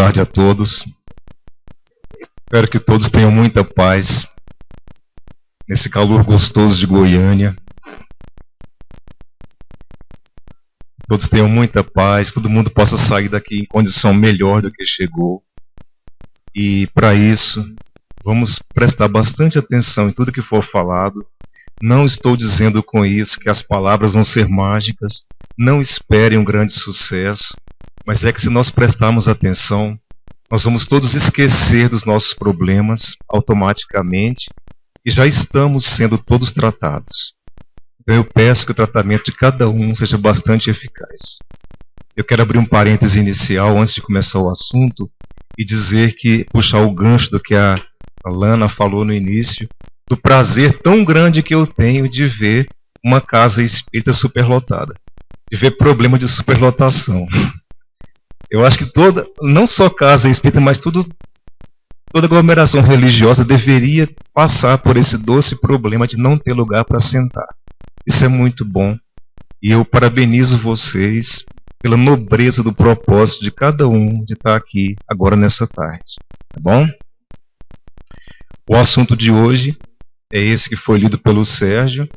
Boa tarde a todos. Espero que todos tenham muita paz nesse calor gostoso de Goiânia. Todos tenham muita paz, todo mundo possa sair daqui em condição melhor do que chegou. E para isso, vamos prestar bastante atenção em tudo que for falado. Não estou dizendo com isso que as palavras vão ser mágicas, não esperem um grande sucesso, mas é que se nós prestarmos atenção, nós vamos todos esquecer dos nossos problemas automaticamente e já estamos sendo todos tratados. Então eu peço que o tratamento de cada um seja bastante eficaz. Eu quero abrir um parêntese inicial antes de começar o assunto e dizer que, puxar o gancho do que a Lana falou no início, do prazer tão grande que eu tenho de ver uma casa espírita superlotada, de ver problema de superlotação. Eu acho que não só casa espírita, mas toda aglomeração religiosa deveria passar por esse doce problema de não ter lugar para sentar. Isso é muito bom. E eu parabenizo vocês pela nobreza do propósito de cada um de estar aqui agora nessa tarde. Tá bom? O assunto de hoje é esse que foi lido pelo Sérgio,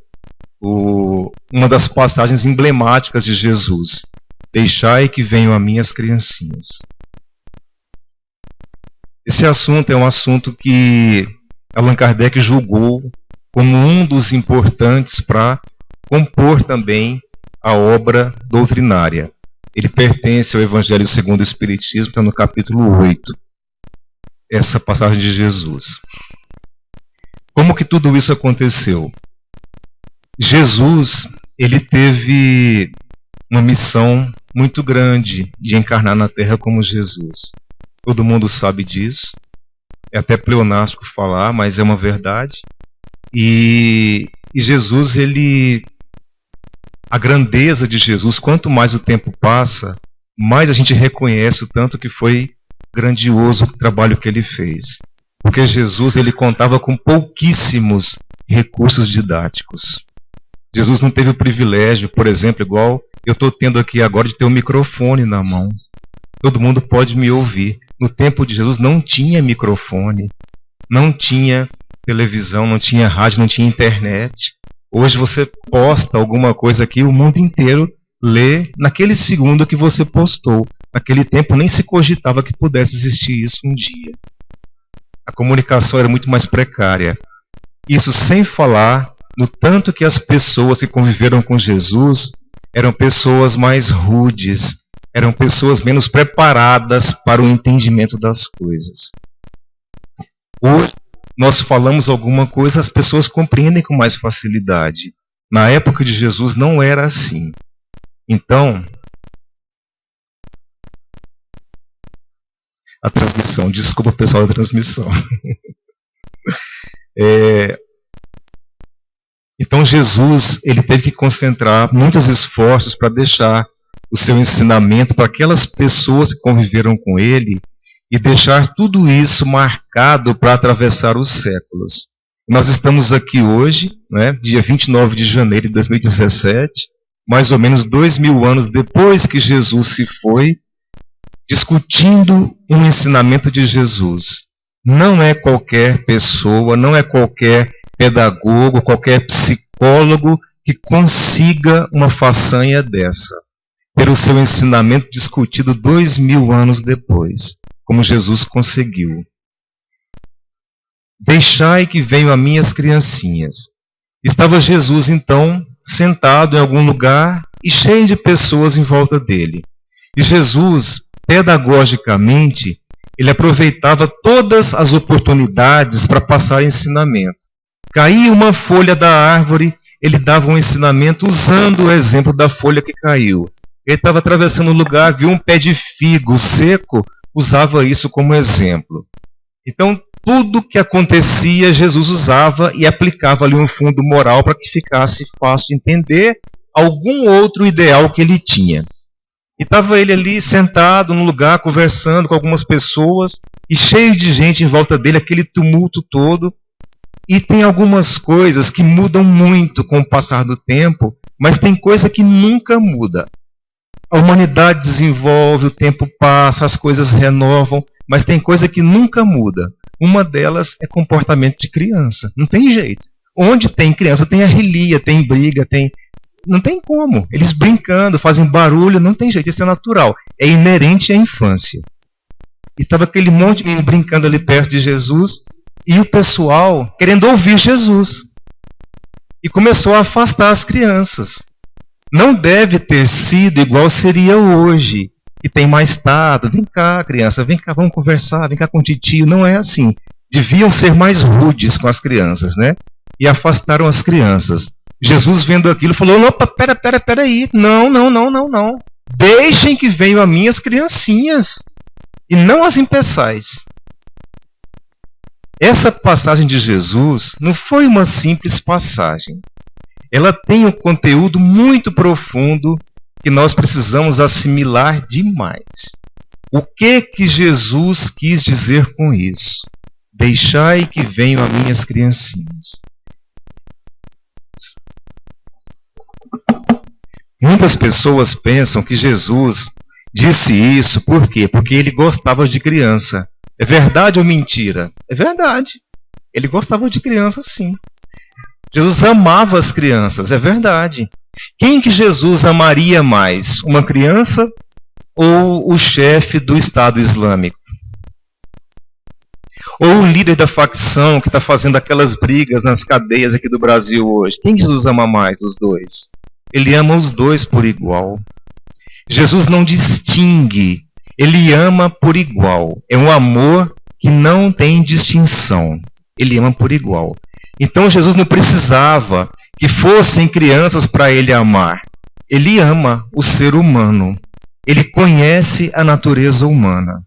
uma das passagens emblemáticas de Jesus. Deixai que venham a mim as criancinhas. Esse assunto é um assunto que Allan Kardec julgou como um dos importantes para compor também a obra doutrinária. Ele pertence ao Evangelho segundo o Espiritismo, está no capítulo 8, essa passagem de Jesus. Como que tudo isso aconteceu? Jesus, ele teve uma missão muito grande de encarnar na Terra como Jesus. Todo mundo sabe disso. É até pleonástico falar, mas é uma verdade. E Jesus, a grandeza de Jesus, quanto mais o tempo passa, mais a gente reconhece o tanto que foi grandioso o trabalho que ele fez. Porque Jesus, ele contava com pouquíssimos recursos didáticos. Jesus não teve o privilégio, por exemplo, igual eu estou tendo aqui agora, de ter um microfone na mão. Todo mundo pode me ouvir. No tempo de Jesus não tinha microfone, não tinha televisão, não tinha rádio, não tinha internet. Hoje você posta alguma coisa aqui, o mundo inteiro lê naquele segundo que você postou. Naquele tempo nem se cogitava que pudesse existir isso um dia. A comunicação era muito mais precária. Isso sem falar no tanto que as pessoas que conviveram com Jesus eram pessoas mais rudes, eram pessoas menos preparadas para o entendimento das coisas. Hoje nós falamos alguma coisa, as pessoas compreendem com mais facilidade. Na época de Jesus não era assim. Então, a transmissão, desculpa o pessoal da transmissão. Então Jesus, ele teve que concentrar muitos esforços para deixar o seu ensinamento para aquelas pessoas que conviveram com ele e deixar tudo isso marcado para atravessar os séculos. Nós estamos aqui hoje, dia 29 de janeiro de 2017, mais ou menos 2000 anos depois que Jesus se foi, discutindo um ensinamento de Jesus. Não é qualquer pessoa, não é qualquer pedagogo, qualquer psicólogo que consiga uma façanha dessa. Ter o seu ensinamento discutido 2000 anos depois, como Jesus conseguiu. Deixai que venham a mim as criancinhas. Estava Jesus, então, sentado em algum lugar e cheio de pessoas em volta dele. E Jesus, pedagogicamente, ele aproveitava todas as oportunidades para passar ensinamento. Caía uma folha da árvore, ele dava um ensinamento usando o exemplo da folha que caiu. Ele estava atravessando um lugar, viu um pé de figo seco, usava isso como exemplo. Então, tudo que acontecia, Jesus usava e aplicava ali um fundo moral para que ficasse fácil de entender algum outro ideal que ele tinha. E estava ele ali sentado num lugar, conversando com algumas pessoas, e cheio de gente em volta dele, aquele tumulto todo. E tem algumas coisas que mudam muito com o passar do tempo, mas tem coisa que nunca muda. A humanidade desenvolve, o tempo passa, as coisas renovam, mas tem coisa que nunca muda. Uma delas é comportamento de criança. Não tem jeito. Onde tem criança, tem arrelia, tem briga, não tem como. Eles brincando, fazem barulho, não tem jeito. Isso é natural. É inerente à infância. E estava aquele monte de menino brincando ali perto de Jesus e o pessoal querendo ouvir Jesus. E começou a afastar as crianças. Não deve ter sido igual seria hoje, que tem mais tato. Vem cá, criança, vem cá, vamos conversar, vem cá com o titio. Não é assim. Deviam ser mais rudes com as crianças, né? E afastaram as crianças. Jesus, vendo aquilo, falou: opa, pera aí. Não. Deixem que venham a mim as criancinhas, e não as impeçais. Essa passagem de Jesus não foi uma simples passagem. Ela tem um conteúdo muito profundo que nós precisamos assimilar demais. O que Jesus quis dizer com isso? Deixai que venham a mim as criancinhas. Muitas pessoas pensam que Jesus disse isso por quê? Porque ele gostava de criança. É verdade ou mentira? É verdade. Ele gostava de criança, sim. Jesus amava as crianças, é verdade. Quem que Jesus amaria mais? Uma criança ou o chefe do Estado Islâmico? Ou o líder da facção que está fazendo aquelas brigas nas cadeias aqui do Brasil hoje? Quem Jesus ama mais dos dois? Ele ama os dois por igual. Jesus não distingue, ele ama por igual. É um amor que não tem distinção. Ele ama por igual. Então Jesus não precisava que fossem crianças para ele amar. Ele ama o ser humano. Ele conhece a natureza humana.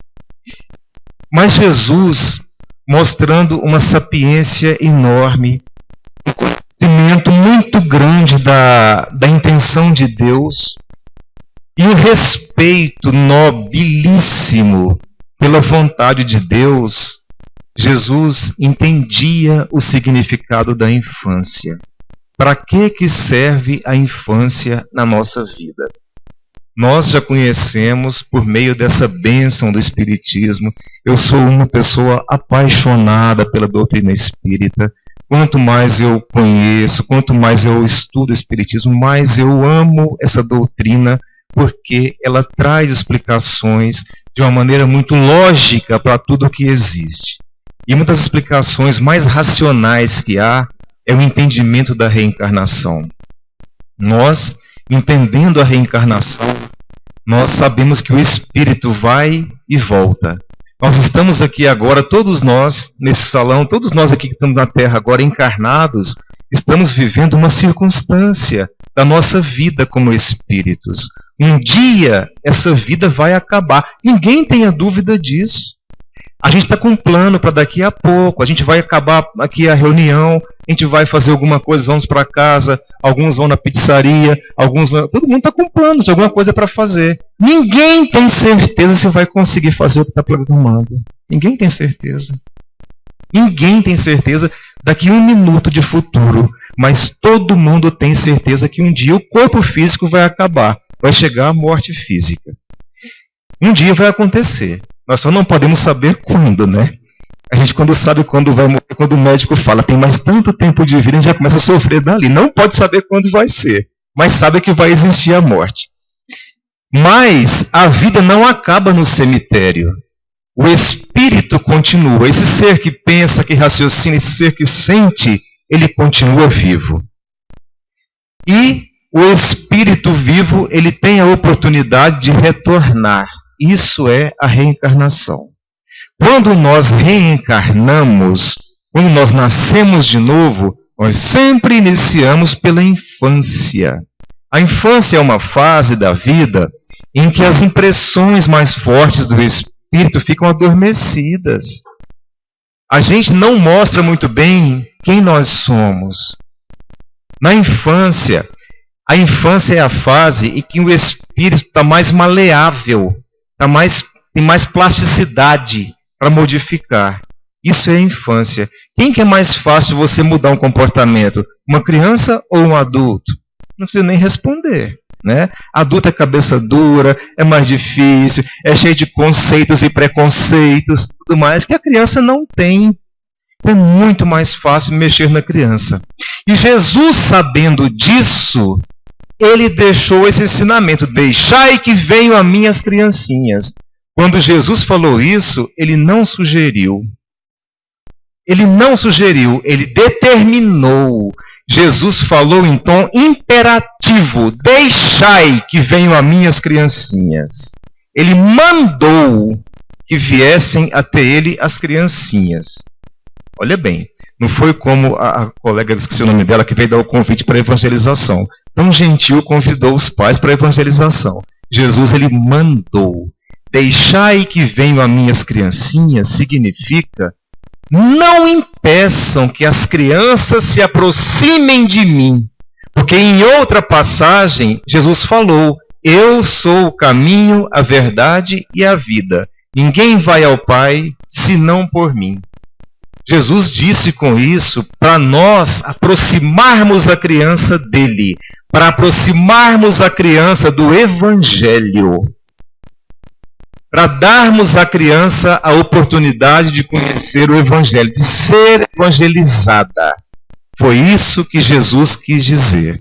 Mas Jesus, mostrando uma sapiência enorme, um conhecimento muito grande da intenção de Deus e um respeito nobilíssimo pela vontade de Deus, Jesus entendia o significado da infância. Para que serve a infância na nossa vida? Nós já conhecemos por meio dessa bênção do Espiritismo. Eu sou uma pessoa apaixonada pela doutrina espírita. Quanto mais eu conheço, quanto mais eu estudo o Espiritismo, mais eu amo essa doutrina, porque ela traz explicações de uma maneira muito lógica para tudo o que existe. E uma das explicações mais racionais que há é o entendimento da reencarnação. Nós, entendendo a reencarnação, nós sabemos que o espírito vai e volta. Nós estamos aqui agora, todos nós, nesse salão, todos nós aqui que estamos na Terra agora encarnados, estamos vivendo uma circunstância da nossa vida como espíritos. Um dia essa vida vai acabar. Ninguém tenha dúvida disso. A gente está com um plano para daqui a pouco. A gente vai acabar aqui a reunião, a gente vai fazer alguma coisa, vamos para casa, alguns vão na pizzaria, alguns vão... Todo mundo está com um plano de alguma coisa para fazer. Ninguém tem certeza se vai conseguir fazer o que está programado. Ninguém tem certeza. Ninguém tem certeza daqui a 1 minuto de futuro. Mas todo mundo tem certeza que um dia o corpo físico vai acabar. Vai chegar a morte física. Um dia vai acontecer. Nós só não podemos saber quando, né? A gente quando sabe quando vai morrer, quando o médico fala tem mais tanto tempo de vida, a gente já começa a sofrer dali. Não pode saber quando vai ser, mas sabe que vai existir a morte. Mas a vida não acaba no cemitério. O espírito continua. Esse ser que pensa, que raciocina, esse ser que sente, ele continua vivo. E o espírito vivo, ele tem a oportunidade de retornar. Isso é a reencarnação. Quando nós reencarnamos, quando nós nascemos de novo, nós sempre iniciamos pela infância. A infância é uma fase da vida em que as impressões mais fortes do espírito ficam adormecidas. A gente não mostra muito bem quem nós somos. Na infância, a infância é a fase em que o espírito está mais maleável, tem mais plasticidade para modificar. Isso é a infância. Quem que é mais fácil você mudar um comportamento? Uma criança ou um adulto? Não precisa nem responder. né? Adulto é cabeça dura, é mais difícil, é cheio de conceitos e preconceitos, tudo mais que a criança não tem. É muito mais fácil mexer na criança. E Jesus, sabendo disso, ele deixou esse ensinamento: deixai que venham a mim as criancinhas. Quando Jesus falou isso, ele não sugeriu. Ele não sugeriu, ele determinou. Jesus falou em tom imperativo: deixai que venham a mim as criancinhas. Ele mandou que viessem até ele as criancinhas. Olha bem, não foi como a colega, esqueci o nome dela, que veio dar o convite para a evangelização. Tão gentil convidou os pais para a evangelização. Jesus, ele mandou. Deixai que venham a mim as criancinhas significa: não impeçam que as crianças se aproximem de mim. Porque em outra passagem, Jesus falou: eu sou o caminho, a verdade e a vida. Ninguém vai ao Pai senão por mim. Jesus disse com isso para nós aproximarmos a criança dele, para aproximarmos a criança do Evangelho, para darmos à criança a oportunidade de conhecer o Evangelho, de ser evangelizada. Foi isso que Jesus quis dizer.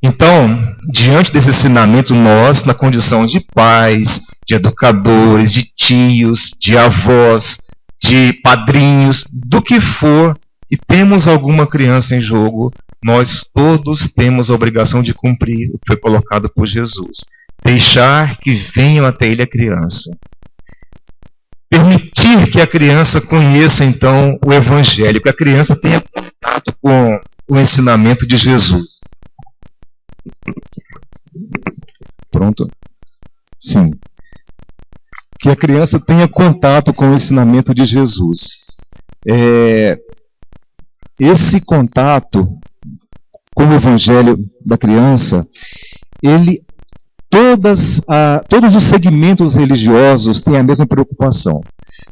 Então, diante desse ensinamento, nós, na condição de pais, de educadores, de tios, de avós, de padrinhos, do que for, e temos alguma criança em jogo, nós todos temos a obrigação de cumprir o que foi colocado por Jesus. Deixar que venham até ele a criança. Permitir que a criança conheça, então, o Evangelho, que a criança tenha contato com o ensinamento de Jesus. Pronto? Sim. Que a criança tenha contato com o ensinamento de Jesus. Esse contato com o Evangelho da criança, todos os segmentos religiosos têm a mesma preocupação.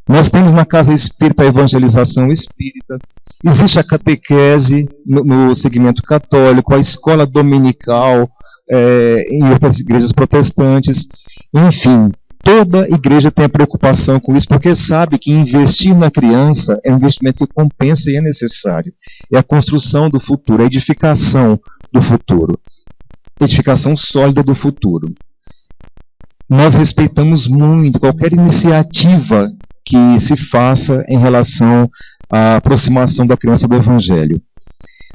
Nós temos na Casa Espírita a evangelização espírita, existe a catequese no segmento católico, a escola dominical em outras igrejas protestantes, enfim. Toda igreja tem a preocupação com isso, porque sabe que investir na criança é um investimento que compensa e é necessário. É a construção do futuro, a edificação do futuro. Edificação sólida do futuro. Nós respeitamos muito qualquer iniciativa que se faça em relação à aproximação da criança do Evangelho.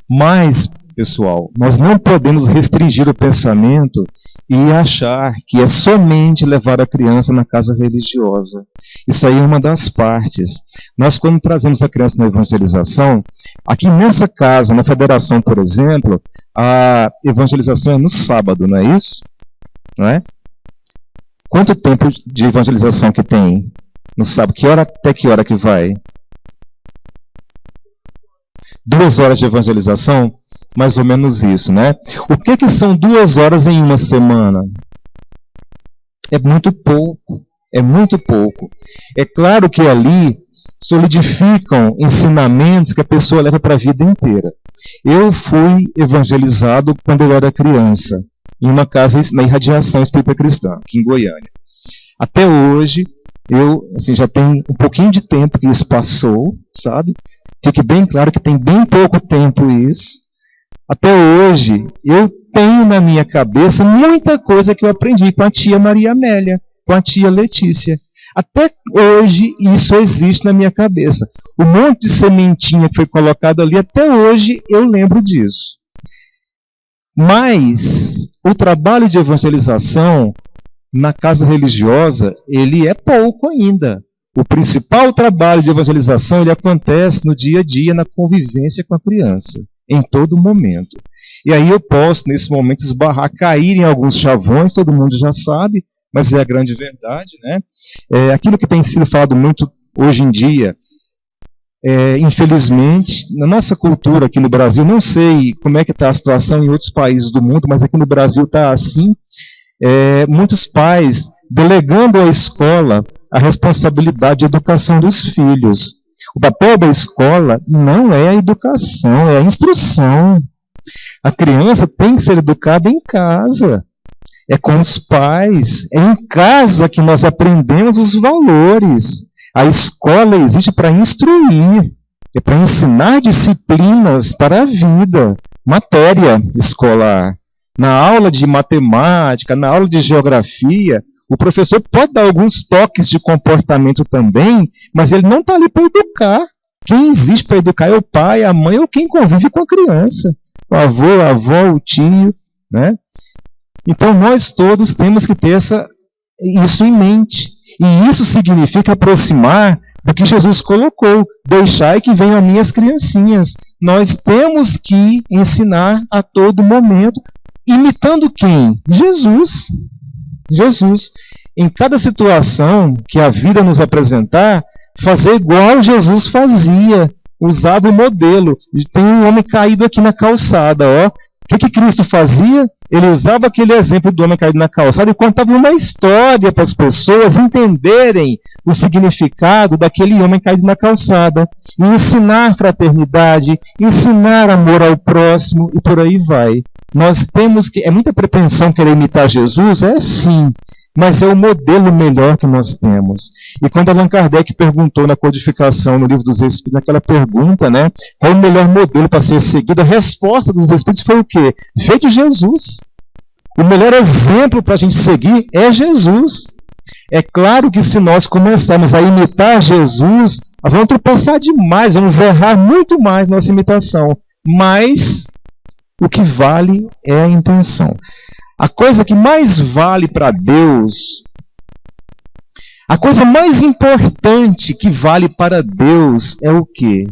Mas, pessoal, nós não podemos restringir o pensamento e achar que é somente levar a criança na casa religiosa. Isso aí é uma das partes. Nós, quando trazemos a criança na evangelização, aqui nessa casa, na federação, por exemplo, a evangelização é no sábado, não é isso? Não é? Quanto tempo de evangelização que tem no sábado? Que hora até que hora que vai? 2 horas de evangelização? Mais ou menos isso, né? O que são 2 horas em uma semana? É muito pouco. É muito pouco. É claro que ali solidificam ensinamentos que a pessoa leva para a vida inteira. Eu fui evangelizado quando eu era criança, em uma casa na Irradiação Espírita Cristã, aqui em Goiânia. Até hoje, eu já tem um pouquinho de tempo que isso passou, sabe? Fique bem claro que tem bem pouco tempo isso. Até hoje, eu tenho na minha cabeça muita coisa que eu aprendi com a tia Maria Amélia, com a tia Letícia. Até hoje, isso existe na minha cabeça. O monte de sementinha que foi colocado ali, até hoje eu lembro disso. Mas o trabalho de evangelização na casa religiosa, ele é pouco ainda. O principal trabalho de evangelização, ele acontece no dia a dia, na convivência com a criança, em todo momento. E aí eu posso, nesse momento, cair em alguns chavões, todo mundo já sabe, mas é a grande verdade, né? Aquilo que tem sido falado muito hoje em dia, infelizmente, na nossa cultura aqui no Brasil, não sei como é que está a situação em outros países do mundo, mas aqui no Brasil está assim, muitos pais delegando à escola a responsabilidade de educação dos filhos. O papel da escola não é a educação, é a instrução. A criança tem que ser educada em casa. É com os pais, é em casa que nós aprendemos os valores. A escola existe para instruir, é para ensinar disciplinas para a vida, matéria escolar. Na aula de matemática, na aula de geografia, o professor pode dar alguns toques de comportamento também, mas ele não está ali para educar. Quem existe para educar é o pai, a mãe ou quem convive com a criança. O avô, a avó, o tio, né? Então, nós todos temos que ter isso em mente. E isso significa aproximar do que Jesus colocou. Deixai que venham as minhas criancinhas. Nós temos que ensinar a todo momento. Imitando quem? Jesus. Jesus. Em cada situação que a vida nos apresentar, fazer igual Jesus fazia. Usava o modelo. Tem um homem caído aqui na calçada, ó. O que Cristo fazia? Ele usava aquele exemplo do homem caído na calçada e contava uma história para as pessoas entenderem o significado daquele homem caído na calçada. E ensinar fraternidade, ensinar amor ao próximo e por aí vai. Nós temos que... É muita pretensão querer imitar Jesus? É sim. Mas é o modelo melhor que nós temos. E quando Allan Kardec perguntou na codificação, no Livro dos Espíritos, naquela pergunta, né, qual o melhor modelo para ser seguido, a resposta dos Espíritos foi o quê? Veio de Jesus. O melhor exemplo para a gente seguir é Jesus. É claro que se nós começarmos a imitar Jesus, nós vamos tropeçar demais, vamos errar muito mais nossa imitação. Mas o que vale é a intenção. A coisa que mais vale para Deus, a coisa mais importante que vale para Deus é o quê?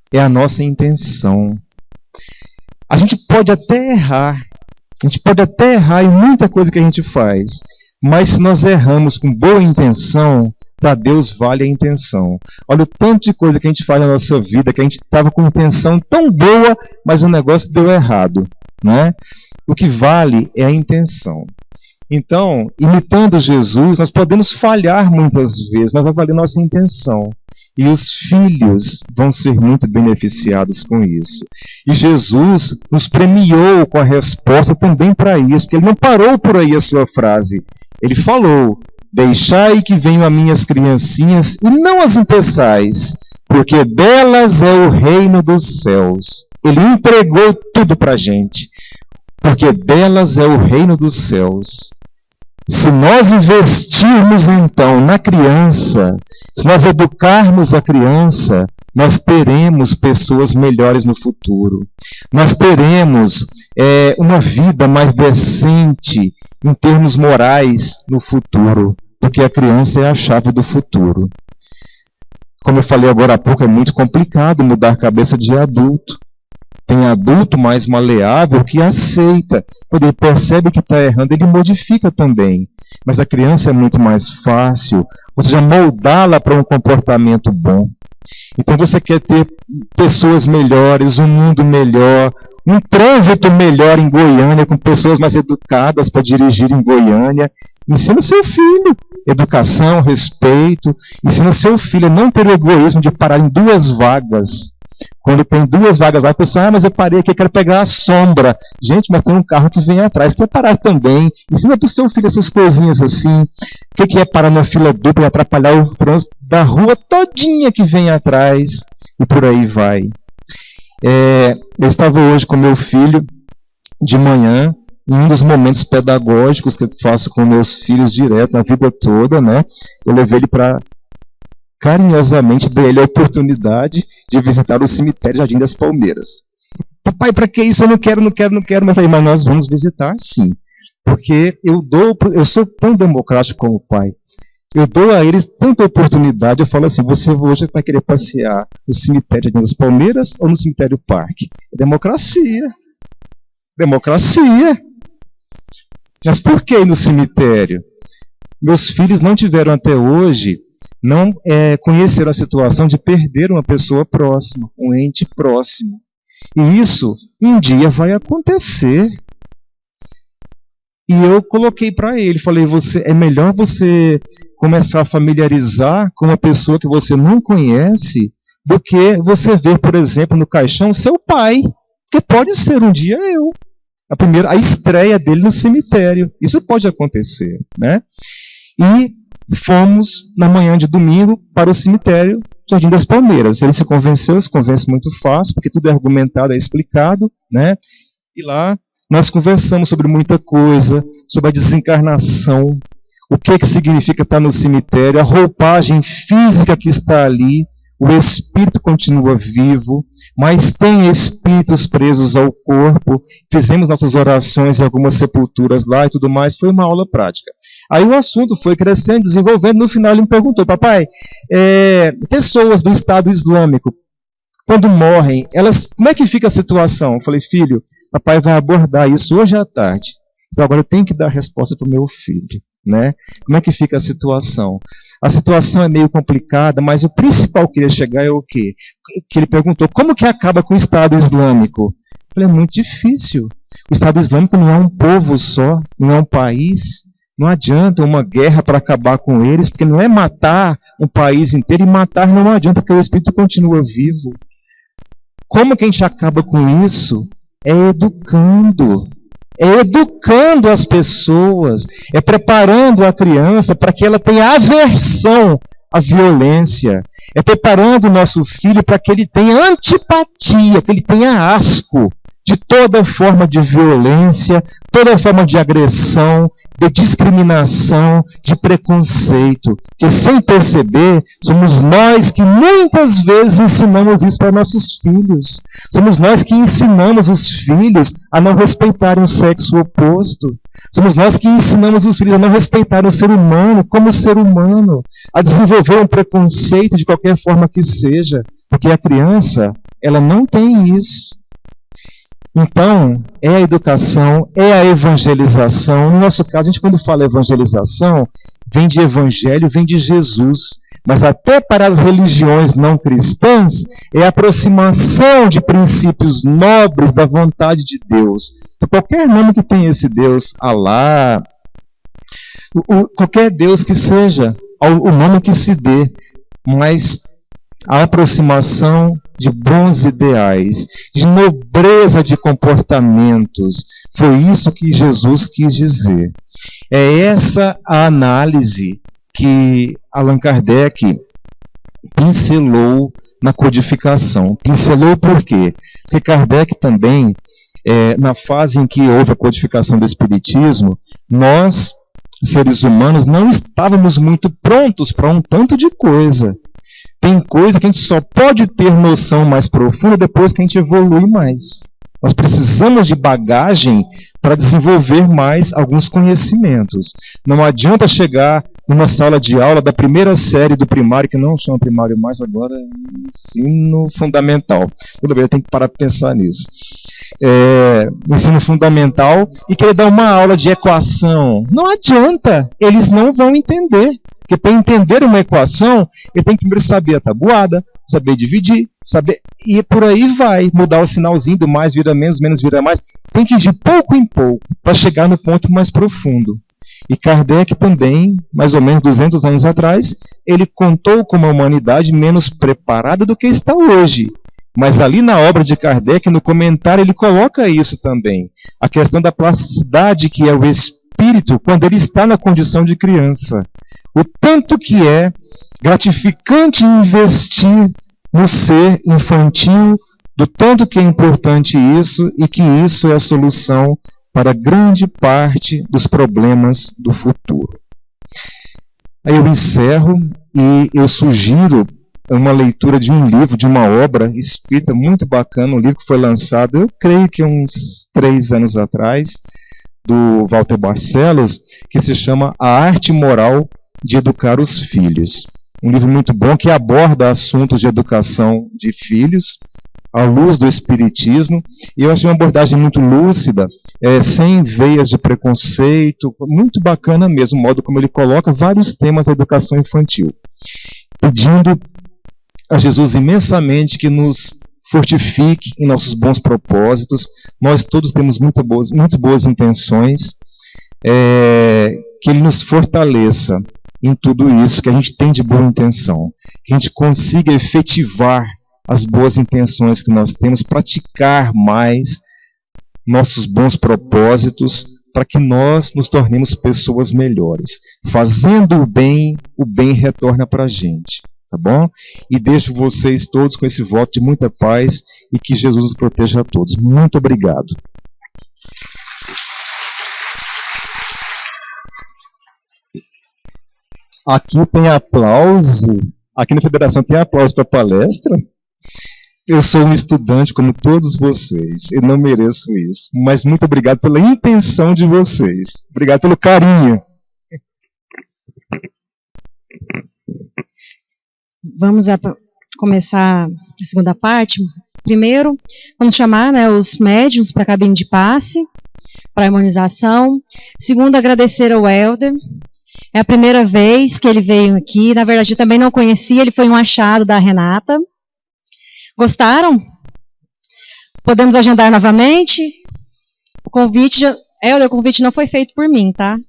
É a nossa intenção. A gente pode até errar. A gente pode até errar em muita coisa que a gente faz. Mas se nós erramos com boa intenção, para Deus vale a intenção. Olha o tanto de coisa que a gente faz na nossa vida, que a gente estava com intenção tão boa, mas o negócio deu errado, né? O que vale é a intenção. Então, imitando Jesus, nós podemos falhar muitas vezes, mas vai valer nossa intenção. E os filhos vão ser muito beneficiados com isso. E Jesus nos premiou com a resposta também para isso, porque ele não parou por aí a sua frase. Ele falou: deixai que venham as minhas criancinhas e não as impeçais, porque delas é o reino dos céus. Ele entregou tudo para a gente. Porque delas é o reino dos céus. Se nós investirmos então na criança, se nós educarmos a criança, nós teremos pessoas melhores no futuro. Nós teremos uma vida mais decente em termos morais no futuro, porque a criança é a chave do futuro. Como eu falei agora há pouco, é muito complicado mudar a cabeça de adulto. Tem adulto mais maleável que aceita. Quando ele percebe que está errando, ele modifica também. Mas a criança é muito mais fácil, ou seja, moldá-la para um comportamento bom. Então você quer ter pessoas melhores, um mundo melhor, um trânsito melhor em Goiânia, com pessoas mais educadas para dirigir em Goiânia. Ensina seu filho educação, respeito. Ensina seu filho a não ter o egoísmo de parar em 2 vagas. Quando tem 2 vagas lá, a pessoa, mas eu parei aqui, eu quero pegar a sombra. Gente, mas tem um carro que vem atrás, quer parar também. Ensina para o seu filho essas coisinhas assim. O que é parar numa fila dupla e atrapalhar o trânsito da rua todinha que vem atrás? E por aí vai. Eu estava hoje com meu filho, de manhã, em um dos momentos pedagógicos que eu faço com meus filhos direto, na vida toda, né? Eu levei ele para... carinhosamente dei ele a oportunidade de visitar o cemitério Jardim das Palmeiras. Papai, para que isso? Eu não quero. Mas eu falei, mas nós vamos visitar sim. Porque eu sou tão democrático como o pai. Eu dou a eles tanta oportunidade, eu falo assim, você hoje vai querer passear no cemitério Jardim das Palmeiras ou no cemitério Parque? É democracia. Democracia. Mas por que no cemitério? Meus filhos não tiveram até hoje... não conheceram a situação de perder uma pessoa próxima, um ente próximo. E isso um dia vai acontecer. E eu coloquei para ele, falei, é melhor você começar a familiarizar com uma pessoa que você não conhece do que você ver, por exemplo, no caixão seu pai, que pode ser um dia eu. a estreia dele no cemitério. Isso pode acontecer, né? E fomos, na manhã de domingo, para o cemitério Jardim das Palmeiras. Ele se convence muito fácil, porque tudo é argumentado, é explicado, né? E lá nós conversamos sobre muita coisa, sobre a desencarnação, o que significa estar no cemitério, a roupagem física que está ali, o espírito continua vivo, mas tem espíritos presos ao corpo. Fizemos nossas orações em algumas sepulturas lá e tudo mais. Foi uma aula prática. Aí o assunto foi crescendo, desenvolvendo. No final ele me perguntou: papai, pessoas do Estado Islâmico, quando morrem, como é que fica a situação? Eu falei: filho, papai vai abordar isso hoje à tarde. Então agora eu tenho que dar a resposta para o meu filho, né? Como é que fica a situação? A situação é meio complicada, mas o principal que ele ia chegar é o quê? Que ele perguntou: como que acaba com o Estado Islâmico? Eu falei: é muito difícil. O Estado Islâmico não é um povo só, não é um país. Não adianta uma guerra para acabar com eles, porque não é matar um país inteiro, e matar não adianta, porque o espírito continua vivo. Como que a gente acaba com isso? É educando. É educando as pessoas, é preparando a criança para que ela tenha aversão à violência, é preparando o nosso filho para que ele tenha antipatia, que ele tenha asco de toda forma de violência, toda forma de agressão, de discriminação, de preconceito, que sem perceber, somos nós que muitas vezes ensinamos isso para nossos filhos. Somos nós que ensinamos os filhos a não respeitarem o sexo oposto. Somos nós que ensinamos os filhos a não respeitarem o ser humano como ser humano, a desenvolver um preconceito de qualquer forma que seja, porque a criança, ela não tem isso. Então, é a educação, é a evangelização. No nosso caso, a gente quando fala evangelização, vem de evangelho, vem de Jesus. Mas até para as religiões não cristãs, é a aproximação de princípios nobres da vontade de Deus. Então, qualquer nome que tenha esse Deus, Alá, qualquer Deus que seja, o nome que se dê, mas a aproximação de bons ideais, de nobreza de comportamentos. Foi isso que Jesus quis dizer. É essa a análise que Allan Kardec pincelou na codificação. Pincelou por quê? Porque Kardec também, na fase em que houve a codificação do Espiritismo, nós, seres humanos, não estávamos muito prontos para um tanto de coisa. Tem coisa que a gente só pode ter noção mais profunda depois que a gente evolui mais. Nós precisamos de bagagem para desenvolver mais alguns conhecimentos. Não adianta chegar numa sala de aula da primeira série do primário, que não chama primário mais agora, ensino fundamental. Tudo bem, eu tenho que parar para pensar nisso. Ensino fundamental, e querer dar uma aula de equação. Não adianta, eles não vão entender. Porque para entender uma equação, ele tem que primeiro saber a tabuada, saber dividir, saber, e por aí vai, mudar o sinalzinho do mais vira menos, menos vira mais. Tem que ir de pouco em pouco para chegar no ponto mais profundo. E Kardec também, mais ou menos 200 anos atrás, ele contou com uma humanidade menos preparada do que está hoje. Mas ali na obra de Kardec, no comentário, ele coloca isso também. A questão da plasticidade que é o espírito quando ele está na condição de criança. O tanto que é gratificante investir no ser infantil, do tanto que é importante isso e que isso é a solução para grande parte dos problemas do futuro. Aí eu encerro e eu sugiro uma leitura de um livro, de uma obra espírita muito bacana, um livro que foi lançado, eu creio que uns 3 anos atrás, do Walter Barcelos, que se chama A Arte Moral de Educar os Filhos. Um livro muito bom que aborda assuntos de educação de filhos à luz do Espiritismo, e eu achei uma abordagem muito lúcida, sem veias de preconceito, muito bacana mesmo, o modo como ele coloca vários temas da educação infantil, pedindo a Jesus imensamente que nos fortifique em nossos bons propósitos. Nós todos temos muito boas intenções, que Ele nos fortaleça em tudo isso que a gente tem de boa intenção, que a gente consiga efetivar as boas intenções que nós temos, praticar mais nossos bons propósitos, para que nós nos tornemos pessoas melhores. Fazendo o bem retorna para a gente. Tá bom? E deixo vocês todos com esse voto de muita paz e que Jesus os proteja a todos. Muito obrigado. Aqui tem aplauso. Aqui na Federação tem aplauso para a palestra. Eu sou um estudante como todos vocês. Eu não mereço isso. Mas muito obrigado pela intenção de vocês. Obrigado pelo carinho. Vamos começar a segunda parte. Primeiro, vamos chamar, né, os médiuns para a cabine de passe, para a harmonização. Segundo, agradecer ao Helder. É a primeira vez que ele veio aqui. Na verdade, eu também não conhecia. Ele foi um achado da Renata. Gostaram? Podemos agendar novamente? O convite, Helder, o convite não foi feito por mim, tá?